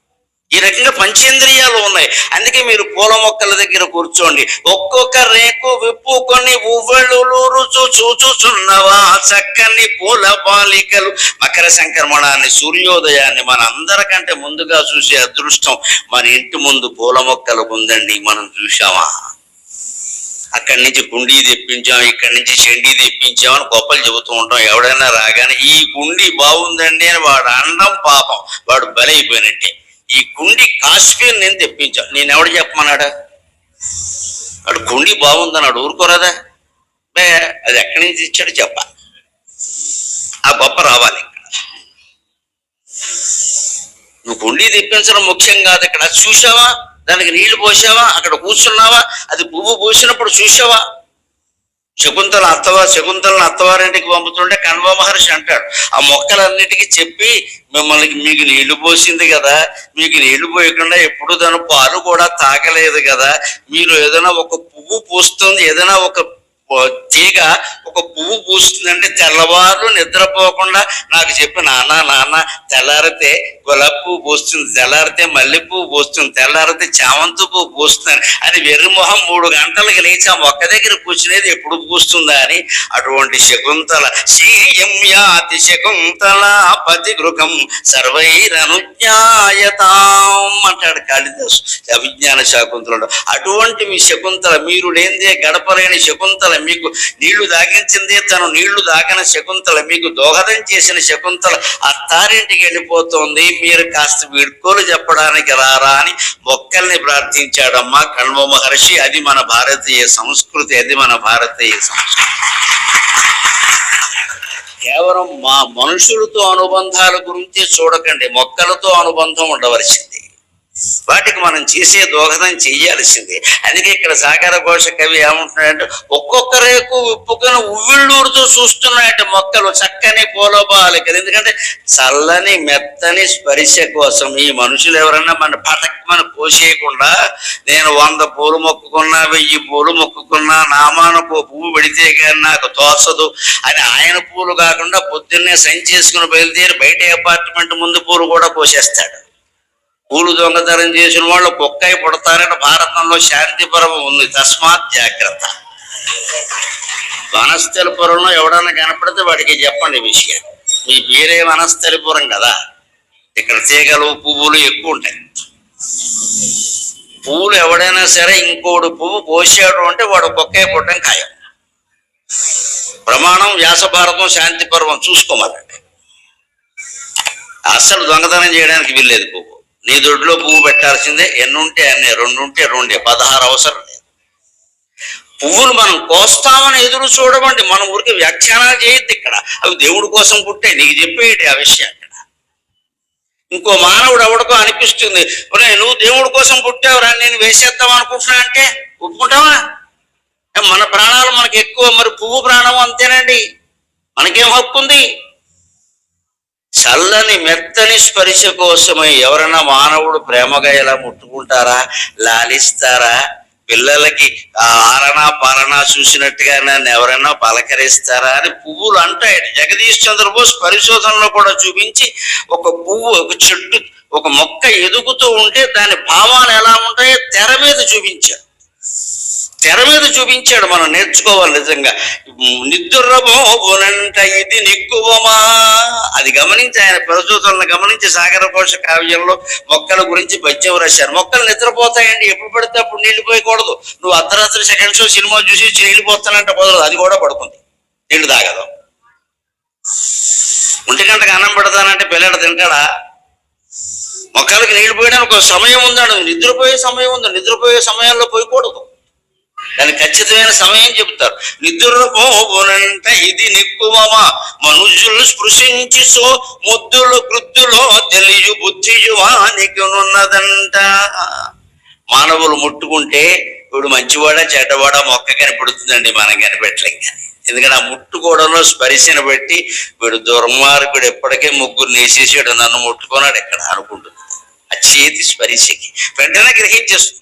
ఈ రకంగా పంచేంద్రియాలు ఉన్నాయి. అందుకే మీరు పూల మొక్కల దగ్గర కూర్చోండి, ఒక్కొక్క రేకు విప్పుకొని ఉవ్వెళులూరు చూచుచున్నవా చక్కని పూల బాలికలు. మకర సంక్రమణాన్ని, సూర్యోదయాన్ని మన అందరికంటే ముందుగా చూసే అదృష్టం మన ఇంటి ముందు పూల మొక్కలకు ఉందండి. మనం చూసామా? అక్కడి నుంచి కుండీ తెప్పించాం, ఇక్కడి నుంచి చెండీ తెప్పించామని గొప్పలు చెబుతూ ఉంటాం. ఎవడైనా రాగానే ఈ కుండీ బాగుందండి అని వాడు అనడం పాపం, వాడు బలైపోయినట్టే. ఈ కుండి కాశ్మీర్ నేను తెప్పించాను, నేను ఎవడు చెప్పమన్నాడా? వాడు కుండి బాగుందన్నాడు, ఊరుకోరాదా? అది ఎక్కడి నుంచి ఇచ్చాడు చెప్పాలి. ఆ గొప్ప రావాలి. నువ్వు కుండీ తెప్పించడం ముఖ్యం కాదు. ఇక్కడ చూసావా, దానికి నీళ్లు పోసావా, అక్కడ కూర్చున్నావా, అది పువ్వు పూసినప్పుడు చూసావా? శకుంతలను అత్తవారింటికి పంపుతుంటే కణ్వ మహర్షి అంటాడు, ఆ మొక్కలన్నిటికీ చెప్పి మీకు నీళ్లు పోసింది కదా, మీకు నీళ్లు పోయకుండా ఎప్పుడు తను పాలు కూడా తాగలేదు కదా, మీరు ఏదైనా ఒక పువ్వు పూస్తుంది, ఏదైనా ఒక తీగ ఒక పువ్వు పూస్తుందంటే తెల్లవారు నిద్రపోకుండా నాకు చెప్పి, నాన్న తెల్లారితే గులాబీ పువ్వు పూస్తుంది, తెల్లారితే మల్లె పువ్వు పూస్తుంది, తెల్లారితే చామంతి పువ్వు పూస్తుంది అని వెర్రిమొహం 3 గంటలకు లేచి ఆ మొక్క దగ్గర కూర్చునేది ఎప్పుడు పూస్తుందా అని. అటువంటి శకుంతల శ్రీయమ్యాతి శకుంతల పతి గృహం సర్వైరనుజ్ఞాయతాం అంటాడు కాళిదాసు అభిజ్ఞాన శాకుంతలుడు. అటువంటి మీ శకుంతల, మీరు లేనిదే గడపలేని శకుంతల, మీకు నీళ్లు దాగించిందే తను నీళ్లు దాగిన శకుంతల, మీకు దోహదం చేసిన శకుంతల అత్తారింటికి వెళ్ళిపోతుంది, మీరు కాస్త వీడ్కోలు చెప్పడానికి రారా అని మొక్కల్ని ప్రార్థించాడమ్మా కణ్వ మహర్షి. అది మన భారతీయ సంస్కృతి, అది మన భారతీయ సంస్కృతి. కేవలం మా మనుషులతో అనుబంధాల గురించి చూడకండి, మొక్కలతో అనుబంధం ఉండవలసింది, వాటికి మనం చేసే దోహదం చెయ్యాల్సిందే. అందుకే ఇక్కడ సాగర ఘోష కవి ఏమంటున్నాడంటే, ఒక్కొక్క రేకు విప్పుకొని ఉవ్విళ్ళూరుతో చూస్తున్నాయట మొక్కలు, చక్కని పూల బాలికలు. ఎందుకంటే చల్లని మెత్తని స్పర్శ కోసం. ఈ మనుషులు ఎవరన్నా మన పటక్మని పోసేయకుండా, నేను 100 పూలు మొక్కుకున్నా 1000 పూలు మొక్కుకున్నా నామాన పువ్వు పెడితే కానీ నాకు తోచదు అని ఆయన పూలు కాకుండా పొద్దున్నే సంచేసుకుని బయలుదేరి బయట అపార్ట్మెంట్ ముందు పూలు కూడా కోసేస్తాడు. పూలు దొంగతనం చేసిన వాళ్ళు కుక్కై పుడతారని భారతంలో శాంతి పర్వం ఉంది, తస్మాత్ జాగ్రత్త. వనస్థలిపురంలో ఎవడన్నా కనపడితే వాడికి చెప్పండి విషయం. మీ పేరే వనస్థలిపురం కదా, ఇక్కడ తీగలు పువ్వులు ఎక్కువ ఉంటాయి. పువ్వులు ఎవడైనా సరే ఇంకోడు పువ్వు కోసాడు అంటే వాడు కుక్కై పుట్టడం ఖాయం. ప్రమాణం వ్యాస భారతం శాంతి పర్వం చూసుకోమాలండి. అస్సలు దొంగతనం చేయడానికి వీల్లేదు. పువ్వు నీ దొడ్లో పువ్వు పెట్టాల్సిందే, ఎన్నుంటే అన్నీ, 2 ఉంటే 2, 16 అవసరం లేదు. పువ్వులు మనం కోస్తామని ఎదురు చూడమండి, మనం ఊరికి వ్యాఖ్యానాలు చేయొద్దు ఇక్కడ. అవి దేవుడి కోసం పుట్టే, నీకు చెప్పేటి ఆ విషయం అక్కడ. ఇంకో మానవుడు ఎవడికో అనిపిస్తుంది, నువ్వు దేవుడి కోసం పుట్టావురా, నేను వేసేద్దాం అనుకుంటున్నా అంటే ఒప్పుకుంటావా? మన ప్రాణాలు మనకు ఎక్కువ, మరి పువ్వు ప్రాణం అంతేనండి. మనకేం హక్కు ఉంది? చల్లని మెత్తని స్పర్శ కోసమై ఎవరైనా మానవుడు ప్రేమగా ఎలా ముట్టుకుంటారా, లాలిస్తారా? పిల్లలకి ఆరనా పాలనా చూసినట్టుగా నన్ను ఎవరైనా పలకరిస్తారా అని పువ్వులు అంటాయి. జగదీష్ చంద్రబోస్ పరిశోధనలో కూడా చూపించి, ఒక పువ్వు, ఒక చెట్టు, ఒక మొక్క ఎదుగుతూ ఉంటే దాని భావాలు ఎలా ఉంటాయో తెర మీద చూపించాడు. మనం నేర్చుకోవాలి నిజంగా. నిద్రపోనంట ఇది నిక్కువమా, అది గమనించి ఆయన పరిశోధనలు గమనించి సాగర ఘోష కావ్యంలో మొక్కల గురించి పద్యం రాశారు. మొక్కలు నిద్రపోతాయండి, ఎప్పుడు పడితే అప్పుడు నీళ్లు పోయకూడదు. నువ్వు అర్ధరాత్రి సెకండ్ షో సినిమా చూసి నీళ్లు పోతానంటే కుదరదు, అది కూడా పడుకుంది, నీళ్లు తాగదు. 1 గంటకు అన్నం పెడతానంటే పిల్లడు తింటాడా? మొక్కలకి నీళ్లు పోయడానికి ఒక సమయం ఉందాడు, నిద్రపోయే సమయం ఉంది, నిద్రపోయే సమయాల్లో పోయకూడదు, దానికి ఖచ్చితమైన సమయం చెబుతారు. నిద్రపోనంట ఇది నిక్కువమా, మనుషులు స్పృశించి సో ముద్దులు కృద్దులో తెలియు బుద్ధియువానికి ఉన్నదంట. మానవులు ముట్టుకుంటే వీడు మంచివాడా చెడ్డవాడా మొక్క కనిపెడుతుందండి, మనం కనిపెట్టలేం. కానీ ఎందుకంటే ఆ ముట్టుకోవడంలో స్పర్శను బట్టి వీడు దుర్మార్గుడు, ఎప్పటికే ముగ్గురు నేసేసాడు, నన్ను ముట్టుకున్నాడు ఎక్కడ అనుకుంటుంది. ఆ చేతి స్పర్శకి వెంటనే గ్రహించేస్తుంది.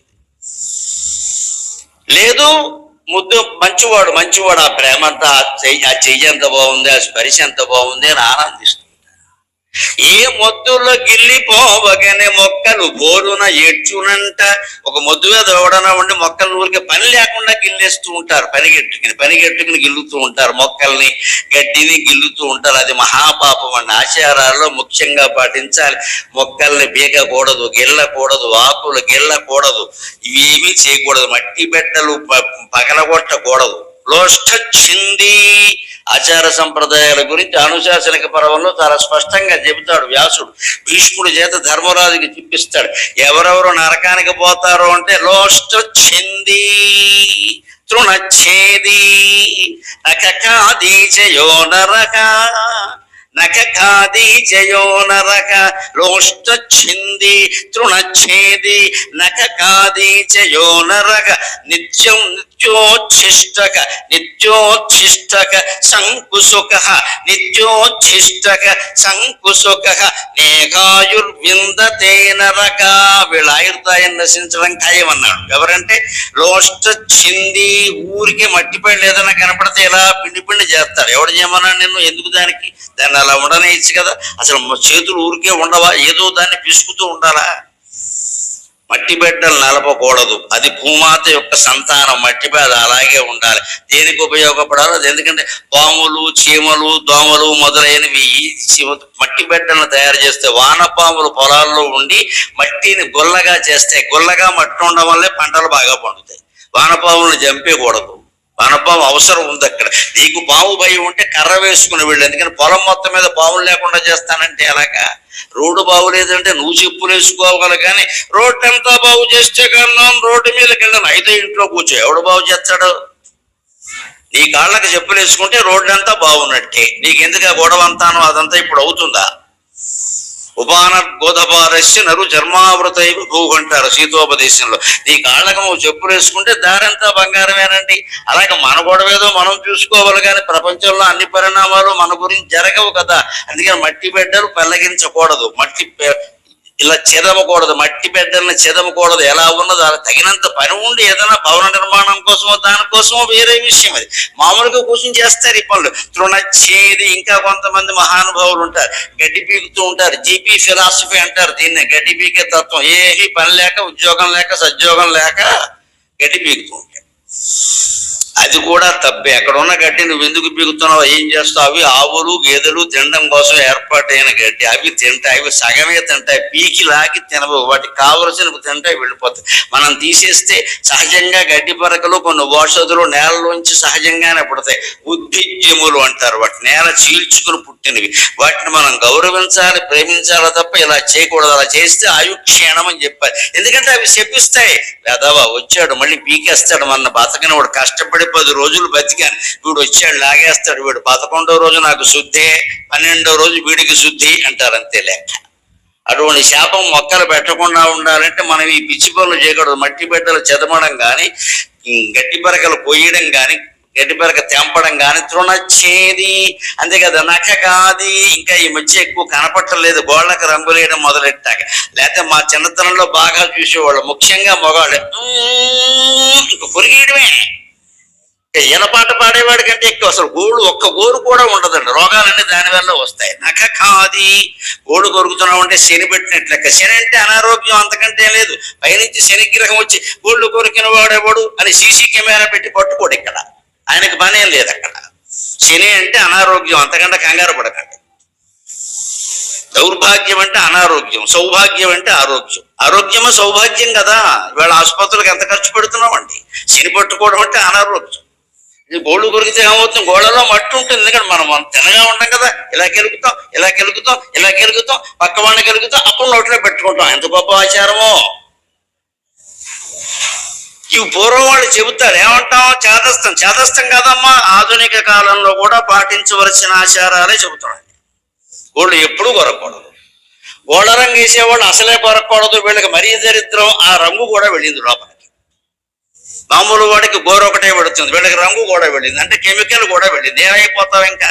లేదు ముద్దు మంచివాడు, ఆ ప్రేమ అంతా, ఆ చెయ్యి ఎంత బాగుంది, ఆ స్పర్శ ఎంత బాగుంది అని ఆనందిస్తుంది. ఏ మొద్దుల్లో గిల్లిపోవగానే మొక్కలు బోరున ఏడ్చునంట. ఒక మొద్దు మీద ఎవడనా ఉండి మొక్కలు ఊరికి పని లేకుండా గిల్లేస్తూ ఉంటారు, పనిగెట్టుకుని గిల్లుతూ ఉంటారు, మొక్కల్ని గడ్డిని గిల్లుతూ ఉంటారు. అది మహాపాపం అండి. ఆచారాల్లో ముఖ్యంగా పాటించాలి. మొక్కల్ని బీగకూడదు, గిల్లకూడదు, ఆకులు గిల్లకూడదు, ఇవేమీ చేయకూడదు. మట్టి బెడ్డలు పగలగొట్టకూడదు. లోష్టచ్చింది ఆచార సంప్రదాయాల గురించి అనుశాసనిక పర్వంలో చాలా స్పష్టంగా చెబుతాడు వ్యాసుడు. భీష్ముడి చేత ధర్మరాజుకి చూపిస్తాడు. ఎవరెవరు నరకానికి పోతారో అంటే లోష్టచ్చింది తృణచ్ఛేది నఖకాదీచయో నరక, నఖకాదీచయో నరక, లోష్టచ్ఛింది తృణచ్ఛేది నఖకాదీచయో నరక, నిత్యోచ్ఛిష్టక సంకుశుక నేహాయుర్విందతే నరక. వీళ్ళ ఆయుర్దాయం నశించడం ఖాయమన్నాడు. ఎవరంటే లోష్టచ్ఛింది, ఊరికే మట్టిపళ్ళు ఏదైనా కనపడితే ఇలా పిండి చేస్తాడు. ఎవడు చేయమన్నాడు నిన్ను? ఎందుకు దాన్ని అలా ఉండనేయచ్చు కదా. అసలు చేతులు ఊరికే ఉండవా? ఏదో దాన్ని పిసుకుతూ ఉండాలా? మట్టి బిడ్డలు నలపకూడదు. అది భూమాత యొక్క సంతానం. మట్టి బిడ్డ అలాగే ఉండాలి. దేనికి ఉపయోగపడాలో అది. ఎందుకంటే పాములు, చీమలు, దోమలు మొదలైనవి మట్టి బిడ్డలను తయారు చేస్తే, వానపాములు పొలాల్లో ఉండి మట్టిని గుల్లగా చేస్తాయి. గుల్లగా మట్టి ఉండడం వల్లే పంటలు బాగా పండుతాయి. వానపాములను చంపేయకూడదు. వానపాము అవసరం ఉంది అక్కడ. నీకు పాము భయం ఉంటే కర్ర వేసుకుని వెళ్ళు. ఎందుకంటే పొలం మొత్తం మీద పాములు లేకుండా చేస్తానంటే ఎలాగా? రోడ్డు బాగులేదంటే నువ్వు చెప్పులు వేసుకోవాలి. కానీ రోడ్డు అంతా బాగు చేస్తే కన్నా రోడ్డు మీదకి వెళ్ళాను, అయితే ఇంట్లో కూర్చో. ఎవడు బాగు చేస్తాడు? నీ కాళ్ళకి చెప్పులు వేసుకుంటే రోడ్డు అంతా బాగున్నట్టే. నీకెందుకు ఆ గొడవ అంతాను? అదంతా ఇప్పుడు అవుతుందా? ఉపానర్గోధపారస్య నరు జన్మావృతైవ భూః అంటారు సీతోపదేశంలో. నీ కాళ్ళకు నువ్వు చెప్పులు వేసుకుంటే దారంతా బంగారమేనండి. అలాగే మన గొడవేదో మనం చూసుకోవాలి, కానీ ప్రపంచంలో అన్ని పరిణామాలు మన గురించి జరగవు కదా. అందుకని మట్టి బిడ్డలు పెళ్ళగించకూడదు, మట్టి ఇలా చెదమకూడదు, మట్టి బిడ్డల్ని చెదమకూడదు. ఎలా ఉన్నదో అలా తగినంత పని ఉండి ఏదైనా భవన నిర్మాణం కోసమో దానికోసమో వేరే విషయం. అది మామూలుగా కూర్చొని చేస్తారు ఈ పనులు. తృణచ్ఛేది. ఇంకా కొంతమంది మహానుభావులు ఉంటారు, గడ్డి పీకుతూ ఉంటారు. జీపీ ఫిలాసఫీ అంటారు దీన్ని, గడ్డి పీకే తత్వం. ఏమీ పని లేక, ఉద్యోగం లేక, సద్యోగం లేక గడ్డి పీకుతూ ఉంటారు. అది కూడా తప్పే. అక్కడ ఉన్న గడ్డి నువ్వు ఎందుకు పీకుతున్నావు, ఏం చేస్తావు? అవి ఆవులు గేదెలు తినడం కోసం ఏర్పాటైన గడ్డి. అవి తింటాయి, అవి సగమే తింటాయి, పీకి లాగి తినవు. వాటికి కావలసినవి తింటాయి, వెళ్ళిపోతాయి. మనం తీసేస్తే సహజంగా గడ్డి పరకలు, కొన్ని ఔషధులు నేలలోంచి సహజంగానే పుడతాయి. ఉద్భిజ్యములు అంటారు వాటి. నేల చీల్చుకుని పుట్టినవి. వాటిని మనం గౌరవించాలి, ప్రేమించాలి తప్ప ఇలా చేయకూడదు. అలా చేస్తే ఆయుక్షీణం అని చెప్పాలి. ఎందుకంటే అవి శపిస్తాయి. వేదవా వచ్చాడు మళ్ళీ పీకేస్తాడు, మన బతకని వాడు కష్టపడి 10 రోజులు బతికాను, వీడు వచ్చాడు లాగేస్తాడు, వీడు 11వ రోజు నాకు శుద్ధే, 12వ రోజు వీడికి శుద్ధి అంటారు, అంతే లెక్క. అటువంటి శాపం మొక్కలు పెట్టకుండా ఉండాలంటే మనం ఈ పిచ్చి పనులు చేయకూడదు. మట్టి బిడ్డలు చెదమడం కానీ, గడ్డి పరకలు కొయ్యడం కానీ, గడ్డి పరక తెంపడం కానీ, తృణచ్చేది అంతే కదా, నఖ కాది. ఇంకా ఈ మధ్య ఎక్కువ కనపట్టలేదు, గోళ్ళకి రంగులు వేయడం మొదలెట్టాక. లేకపోతే మా చిన్నతనంలో బాగా చూసేవాళ్ళు, ముఖ్యంగా మగవాళ్ళు ఇంక పొరిగేయడమే. ఈలపాట పాడేవాడి కంటే ఎక్కువ అసలు ఒక్క గోరు కూడా ఉండదండి. రోగాలన్నీ దానివల్ల వస్తాయి. నఖ కాది, గోడు కొరుకుతున్నావు అంటే శని పెట్టినట్లు లెక్క. శని అంటే అనారోగ్యం, అంతకంటే లేదు. పైనుంచి శనిగ్రహం వచ్చి గోళ్ళు కొరికిన వాడేవాడు అని సీసీ కెమెరా పెట్టి పట్టుకోడు, ఇక్కడ ఆయనకు పనేం లేదు. అక్కడ శని అంటే అనారోగ్యం, అంతకంటే కంగారు పడకండి. దౌర్భాగ్యం అంటే అనారోగ్యం, సౌభాగ్యం అంటే ఆరోగ్యం. ఆరోగ్యమో సౌభాగ్యం కదా. ఇవాళ ఆసుపత్రులకు ఎంత ఖర్చు పెడుతున్నామండి. శని పట్టుకోవడం అంటే అనారోగ్యం. గోళ్ళు కొరికితే ఏమవుతుంది, గోళ్ళలో మట్టి ఉంటుంది. ఎందుకంటే మనం తెల్లగా ఉంటాం కదా, ఇలా కెలుగుతాం, ఇలా కెలుగుతాం, ఇలా కెలుగుతాం, పక్క వాడిని కెలుగుతాం, అప్పుడు నోట్లో పెట్టుకుంటాం. ఎంత గొప్ప ఆచారమో. ఇవి పూర్వం వాళ్ళు చెబుతారు, ఏమంటాం, చేదస్తం. చేదస్తం కాదమ్మా, ఆధునిక కాలంలో కూడా పాటించవలసిన ఆచారాలే చెబుతున్నాయి. గోళ్ళు ఎప్పుడూ కొరకూడదు. గోళ్ళ రంగు వేసేవాళ్ళు అసలే కొరకూడదు. వీళ్ళకి మరీ దరిద్రం, ఆ రంగు కూడా వెళ్ళింది లోపలికి. మామూలు వాడికి గోరు ఒకటే పెడుతుంది, వీళ్ళకి రంగు కూడా వెళ్ళింది, అంటే కెమికల్ కూడా వెళ్ళింది. ఏమైపోతావు ఇంకా.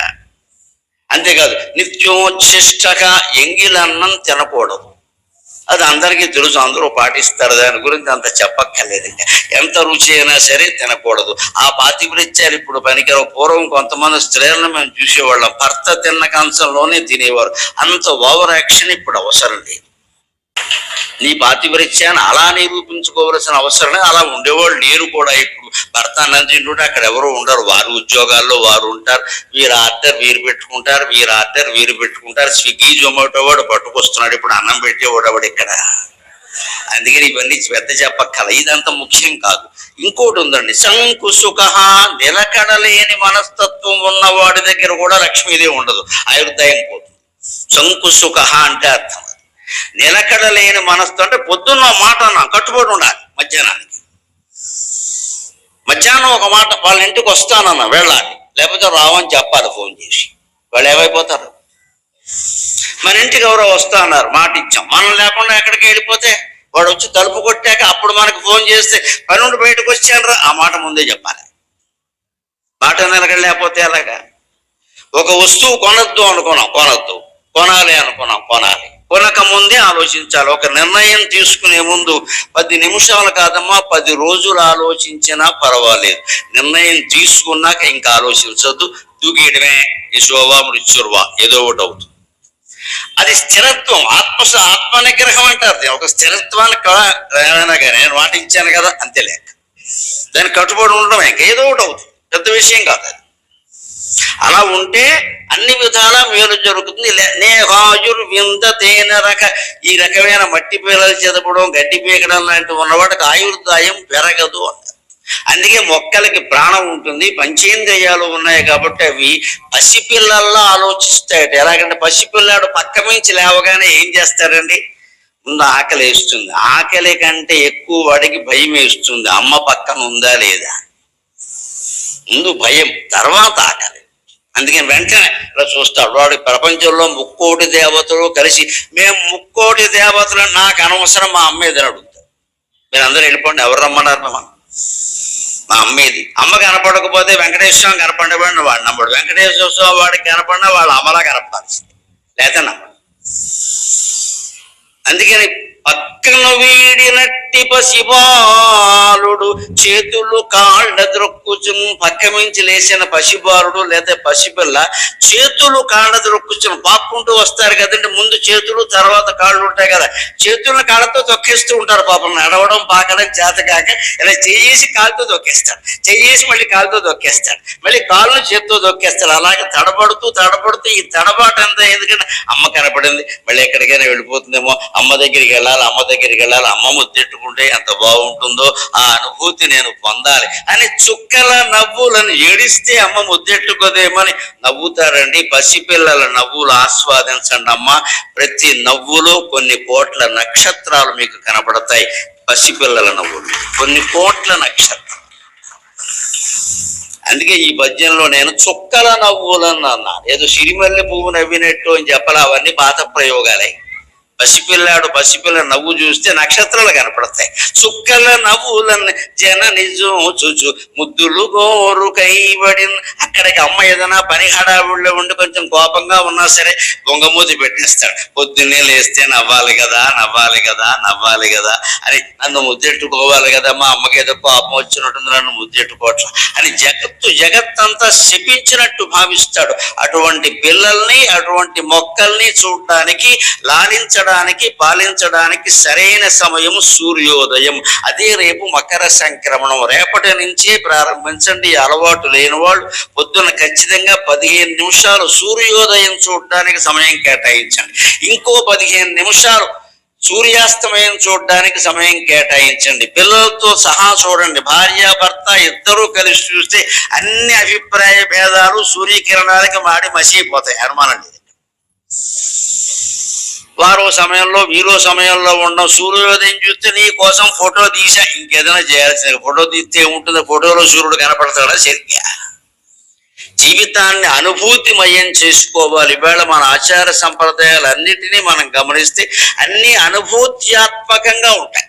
అంతేకాదు, నిత్యోచ్ఛిష్టగా ఎంగిలన్నం తినకూడదు. అది అందరికీ తెలుసు, అందరూ పాటిస్తారు. దాని గురించి అంత చెప్పక్కర్లేదు. ఇంకా ఎంత రుచి అయినా సరే తినకూడదు. ఆ పాతివ్రత్యాలు ఇప్పుడు పనికిరావు. పూర్వం కొంతమంది స్త్రీలను మేము చూసేవాళ్ళం, భర్త తిన్న కంచంలోనే తినేవారు. అంత ఓవర్ యాక్షన్ ఇప్పుడు అవసరం లేదు. నీ పాతివ్రత్యాన్ని అలా నిరూపించుకోవలసిన అవసరమే. అలా ఉండేవాళ్ళు లేరు కూడా. ఇప్పుడు భర్త అన్నం తింటుంటే అక్కడ ఎవరు ఉండరు, వారు ఉద్యోగాల్లో వారు ఉంటారు. వీరు ఆర్డర్ వీరు పెట్టుకుంటారు, వీరు ఆర్డర్ వీరు పెట్టుకుంటారు. స్విగ్గీ జొమాటో వాడు పట్టుకొస్తున్నాడు ఇప్పుడు అన్నం పెట్టేవాడు వాడు ఇక్కడ. అందుకని ఇవన్నీ పెద్ద చెప్పక్కల, ఇదంతా ముఖ్యం కాదు. ఇంకోటి ఉందండి, సంకుసుక, నిలకడలేని మనస్తత్వం ఉన్నవాడి దగ్గర కూడా లక్ష్మీదేవి ఉండదు, ఆయుర్దాయం పోతుంది. సంకుసుక అంటే అర్థం నిలకడలేని మనస్సు అంటే పొద్దున్న మాట అన్నా కట్టుబడి ఉండాలి. మధ్యాహ్నం ఒక మాట, వాళ్ళ ఇంటికి వస్తానన్నా వెళ్ళాలి, లేకపోతే రావని చెప్పాలి ఫోన్ చేసి. వాళ్ళు ఏమైపోతారు, మన ఇంటికి ఎవరో వస్తా అన్నారు, మాట ఇచ్చాం, మనం లేకుండా ఎక్కడికి వెళ్ళిపోతే వాడు వచ్చి తలుపు కొట్టాక అప్పుడు మనకు ఫోన్ చేస్తే పని నుండి బయటకు వచ్చానరా, ఆ మాట ముందే చెప్పాలి. మాట నిలకడలేకపోతే ఎలాగా. ఒక వస్తువు కొనొద్దు అనుకున్నాం, కొనొద్దు, కొనాలి అనుకున్నాం, కొనాలి. కొనక ముందే ఆలోచించాలి. ఒక నిర్ణయం తీసుకునే ముందు 10 నిమిషాలు కాదమ్మా, 10 రోజులు ఆలోచించినా పర్వాలేదు. నిర్ణయం తీసుకున్నాక ఇంకా ఆలోచించొద్దు, దూకేయడమే. యశోవా మృత్యుర్వా, ఏదో ఒకటి అవుతుంది. అది స్థిరత్వం, ఆత్మ నిగ్రహం అంటారు. ఒక స్థిరత్వానికి ఏమైనా కానీ నేను మాట ఇచ్చాను కదా అంతే లేక దానికి కట్టుబడి ఉండడం ఇంకా ఏదో ఒకటి అవుతుంది, పెద్ద విషయం కాదు అది. అలా ఉంటే అన్ని విధాలా మేలు జరుగుతుంది. ఈ రకమైన మట్టి పీలలు చెదపడం, గడ్డి పీకడం లాంటివి ఉన్నవాడికి ఆయుర్దాయం పెరగదు అంటారు. అందుకే మొక్కలకి ప్రాణం ఉంటుంది, పంచేంద్రియాలు ఉన్నాయి కాబట్టి అవి పసిపిల్లల్లో ఆలోచిస్తాయట. ఎలాగంటే పసిపిల్లాడు పక్క మించి లేవగానే ఏం చేస్తారండి, ముందు ఆకలి వేస్తుంది. ఆకలి కంటే ఎక్కువ వాడికి భయం వేస్తుంది, అమ్మ పక్కన ఉందా లేదా. ముందు భయం, తర్వాత ఆకలి. అందుకని వెంటనే ఇలా చూస్తాడు వాడు. ప్రపంచంలో 3 దేవతలు కలిసి, మేము 3 దేవతలు నాకు అనవసరం, మా అమ్మేది అని అడుగుతారు. మీరు అందరూ వెళ్ళిపోండి, ఎవరు రమ్మన్నారు, మా అమ్మేది. అమ్మ కనపడకపోతే వెంకటేశ్వరం కనపడేవాడిని వాడు నమ్మడు, వెంకటేశ్వర స్వామి వాడికి కనపడినా వాళ్ళ అమ్మలా కనపడాల్సింది, లేకపోతే నమ్మడు. అందుకని పక్కన వీడినట్టి పసిబాలుడు చేతులు కాళ్ళ ద్రొక్కుచును. పక్క మించి లేచిన పసిబాలుడు లేదా పసిపిల్ల చేతులు కాళ్ళ ద్రొక్కుచును. పాక్కుంటూ వస్తారు కదండి, ముందు చేతులు తర్వాత కాళ్ళు ఉంటాయి కదా, చేతులను కాళ్ళతో తొక్కేస్తూ ఉంటారు. పాపం నడవడం పాకడం చేత కాక ఇలా చేసి కాలుతో తొక్కేస్తాడు, చేసి మళ్ళీ కాలుతో తొక్కేస్తాడు, మళ్ళీ కాళ్ళను చేతితో తొక్కేస్తాడు. అలాగే తడబడుతూ ఈ తడబాటు అంతా ఎందుకంటే అమ్మ కనపడింది, మళ్ళీ ఎక్కడికైనా వెళ్ళిపోతుందేమో, అమ్మ దగ్గరికి వెళ్ళాలి, అమ్మ ముద్దెట్టుకుంటుంది. ముద్దెట్టుకుంటే ఎంత బాగుంటుందో ఆ అనుభూతి నేను పొందాలి అని చుక్కల నవ్వులను ఏడిస్తే అమ్మ ముద్దెట్టుకోదేమని నవ్వుతారండి. పసిపిల్లల నవ్వులు ఆస్వాదించండి అమ్మ. ప్రతి నవ్వులో కొన్ని కోట్ల నక్షత్రాలు మీకు కనబడతాయి. పసిపిల్లల నవ్వులు కొన్ని కోట్ల నక్షత్రాలు. అందుకే ఈ పద్యంలో నేను చుక్కల నవ్వులను అన్నాను. ఏదో సిరిమల్లె పువ్వు నవ్వినట్టు అని చెప్పాలి, అవన్నీ పాత ప్రయోగాలే. పసిపిల్ల నవ్వు చూస్తే నక్షత్రాలు కనపడతాయి. చుక్కల నవ్వులను జనని చూచు ముద్దులు గోరు కైబడిన. అక్కడికి అమ్మ ఏదైనా పని హడావుడిలో ఉండి కొంచెం కోపంగా ఉన్నా సరే బొంగమూతి పెట్టేస్తాడు. పొద్దున్నే లేస్తే నవ్వాలి కదా అని నన్ను ముద్దెట్టుకోవాలి కదా, మా అమ్మకి ఏదో కోపం వచ్చినట్టుంది నన్ను ముద్దెట్టుకోవట్ల అని జగత్తంతా శపించినట్టు భావిస్తాడు. అటువంటి పిల్లల్ని అటువంటి మొక్కల్ని చూడడానికి, లాలించడానికి, పాలించడానికి సరైన సమయం సూర్యోదయం. అదే రేపు మకర సంక్రమణం. రేపటి నుంచే ప్రారంభించండి. అలవాటు లేని వాళ్ళు పొద్దున ఖచ్చితంగా 15 నిమిషాలు సూర్యోదయం చూడడానికి సమయం కేటాయించండి. ఇంకో 15 నిమిషాలు సూర్యాస్తమయం చూడడానికి సమయం కేటాయించండి. పిల్లలతో సహా చూడండి. భార్యాభర్త ఇద్దరూ కలిసి చూస్తే అన్ని అభిప్రాయ భేదాలు సూర్యకిరణాలకి మాడి మసిపోతాయి. అనుమానం లేదు. వారో సమయంలో వీరో సమయంలో ఉండడం. సూర్యోదయం చూస్తే నీ కోసం ఫోటో తీసా, ఇంకేదైనా చేయాల్సిన. ఫోటో తీస్తే ఏముంటుంది? ఫోటోలో సూర్యుడు కనపడతాడా? సరిగ్గా జీవితాన్ని అనుభూతిమయం చేసుకోవాలి. ఇవాళ మన ఆచార సంప్రదాయాలన్నిటినీ మనం గమనిస్తే అన్ని అనుభూత్యాత్మకంగా ఉంటాయి.